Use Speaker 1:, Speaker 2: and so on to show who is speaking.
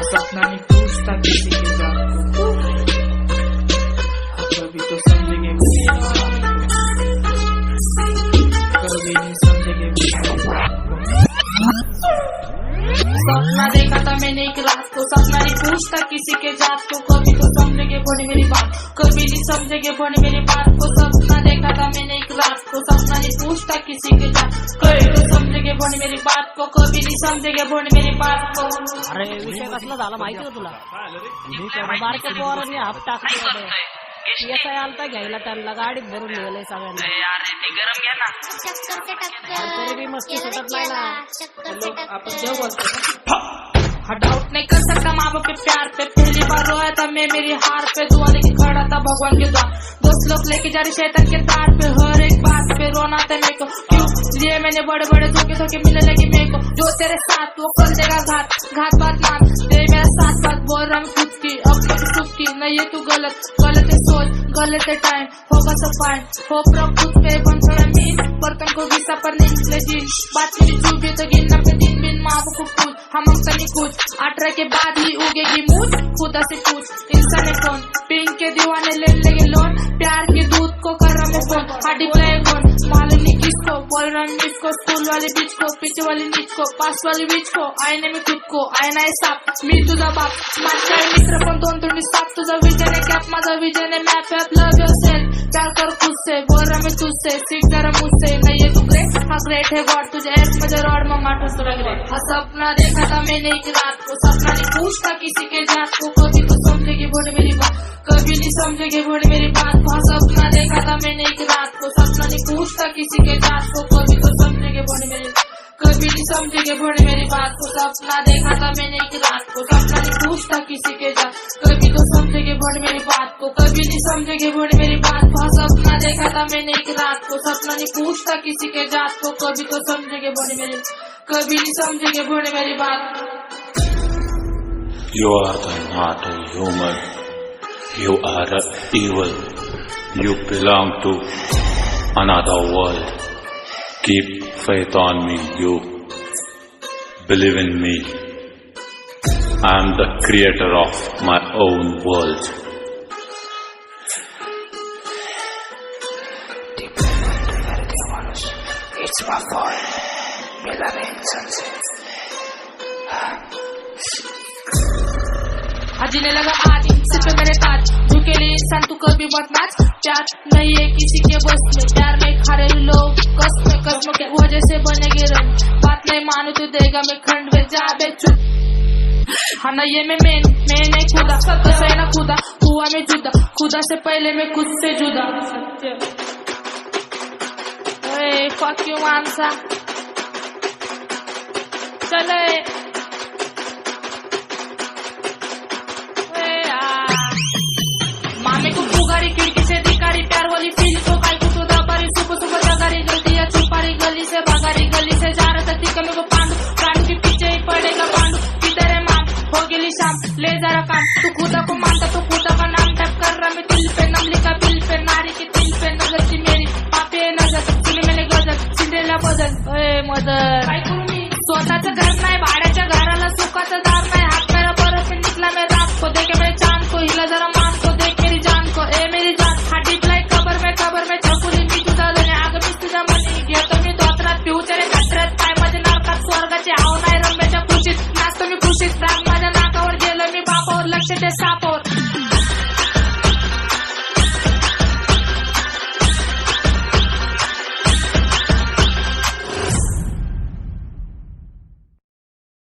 Speaker 1: सपना नहीं पूछता किसी के जात को, कभी तो समझेंगे कभी नहीं समझेंगे। सपना देखा था मैंने एक रात को, सपना नहीं पूछता किसी के जात को, कभी तो समझेंगे बोले मेरी बात, कभी नहीं समझेंगे बोले मेरी बात को। सपना देखा था मैंने एक रात को, सपना नहीं पूछता किसी के जात, कभी तो समझेंगे बोले मेरी बात को, कभी नहीं समझेंगे बोले मेरी बात को।
Speaker 2: अरे विषय कसला झाला माहिती का तुला? बारक्या पोरांनी हात टाकले होते, येता आलता घ्यायला त्यांना गाडीत भरून नेलंय सगळ्यांना।
Speaker 1: गरम घ्या ना,
Speaker 2: तरी बी मस्ती सुटत नाही ना।
Speaker 1: आपण जो बोलते डाउट नहीं कर सकता माँ बाप के प्यार पे, पहली बार रोया था मैं मेरी हार पे, दुआ लेके खड़ा था भगवान के द्वार, दोस्त लोग लेके जा रहे शैतान के तार पे, हर एक बात पे रोना था मेरे को, क्यों लिए मैंने बड़े बड़े धोखे धोखे मिलने लगे मेरे को, जो तेरे साथ वो कर देगा घात घात बात मान दे मेरा साथ बात, बोल रहा हूँ खुद की अपनी सुख की, नहीं ये तू गलत गलत है सोच गलत है टाइम, होगा सब फाइन हो प्रभ खुद पे बन थोड़ा मीन, बर्तन को घिसा पर नहीं निकले जीन, बात मेरी चूबी तो गिन नब्बे दिन बिन माँ को पूछ हम नहीं कुछ, 18 के बाद ही उगेगी मूछ, खुदा से पूछ इंसान है कौन, पिंक के दीवाने ले लेंगे लोन, प्यार के दूध को कर रहा मैं फोन, हाडी प्ले कौन मालूम नहीं किसको, बोल रहा हूँ किसको, स्कूल वाले बीच को, पीछे वाली नीच को, पास वाली बीच को, आईने में खुद को, आईना है साफ मी तुझा बाप, माझा मित्र पण दोन तोंडी साप, तुझा विजन है कॅप माझा विजन है मॅप अप लव योरसेल्फ, प्यार कर खुद से, बोल रहा मैं तुझसे, सीख जरा मुझसे, नहीं है तू ग्रेट हाँ ग्रेट है गॉड, तुझे ऐप मुझे रॉड में माठो सुना ग्रेट। हाँ सपना देखा था मैंने एक रात को, सपना नहीं पूछता किसी के जात को, कभी तो समझेगी बोले मेरी बात, कभी नहीं समझेगी बोले मेरी बात को। हाँ सपना देखा था मैंने एक रात को, सपना नहीं पूछता किसी के जात को, कभी तो समझेगी बोले मेरी, कभी नहीं समझेंगे बोले मेरी बात को। सपना देखा था मैंने एक रात को, सपना नहीं पूछता किसी के जात, कभी तो समझेंगे बोले मेरी बात को, कभी नहीं समझेंगे बोले मेरी बात को। सपना देखा था मैंने एक रात को, सपना नहीं पूछता किसी के जात को, कभी तो समझेंगे बोले मेरी, कभी नहीं समझेंगे बोले मेरी बात।
Speaker 3: You are not a human. You are evil. You belong to another world. Keep faith on me. You believe in me. I am the creator of my own world.
Speaker 1: It's my fault. Me la venganza. जीने लगा आज सिर पे मेरे ताज, झुके लिए इंसान तू कभी मत नाच, प्यार नहीं है किसी के बस में, प्यार में खा रहे लोग कसम के वजह से बनेगे रंग, बात नहीं मानू तो देगा मैं खंड में जा बे चुप। हाँ ना ये मैं नहीं खुदा कसं है ना खुदा, हुआ मैं जुदा खुदा से पहले मैं खुद से जुदा। सत्य फक यू मानसा चले मामे को पुगारी खिड़की से दिखारी, प्यार वाली फील को काल को तो दाबारी, सुबह सुबह जगारी गलती या छुपारी, गली से भागारी गली से जा रहा था तिका मेरे को पांडू के पीछे ही पड़ेगा पांडू, किधर है माम हो गेली शाम ले जरा काम, तू खुदा को मानता तो खुदा का नाम टैप कर रहा मैं दिल पे, नम लिखा बिल पे, नारी के दिल पे नजर थी मेरी, पापे नजर सुनी मैंने गजल सिंड्रेला बदल मदर काय करू मी, स्वतःचं घर नाही भाड्या